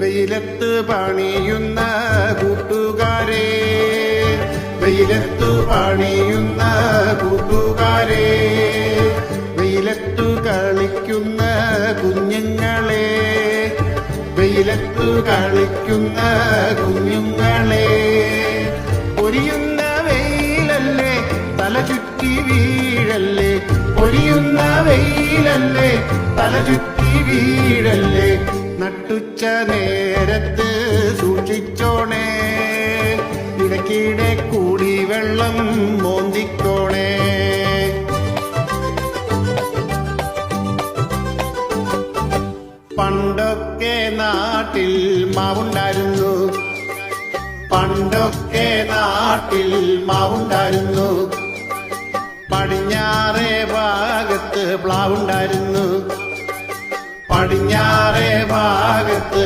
വെയിലത്ത് പണിയുന്ന കൂട്ടുകാരെ, വെയിലത്തു പണിയുന്ന കൂട്ടുകാരെ, വെയിലത്തു കളിക്കുന്ന കുഞ്ഞുങ്ങളെ, വെയിലത്തു കളിക്കുന്ന കുഞ്ഞുങ്ങളെ, പൊരിയുന്ന വെയിലല്ലേ തല ചുറ്റി വീഴല്ലേ, പൊരിയുന്ന വെയിലല്ലേ തല ചുറ്റി വീഴല്ലേ, നട്ടുച്ച നേരത്ത് സൂക്ഷിച്ചോണേ, ഇടയ്ക്കിടെ കൂടി വെള്ളം മോന്തിക്കോണേ. പണ്ടൊക്കെ നാട്ടിൽ മാവുണ്ടായിരുന്നു, പണ്ടൊക്കെ നാട്ടിൽ മാവുണ്ടായിരുന്നു, പടിഞ്ഞാറേ ഭാഗത്ത് പ്ലാവുണ്ടായിരുന്നു, പടിഞ്ഞാറേ ഭാഗത്ത്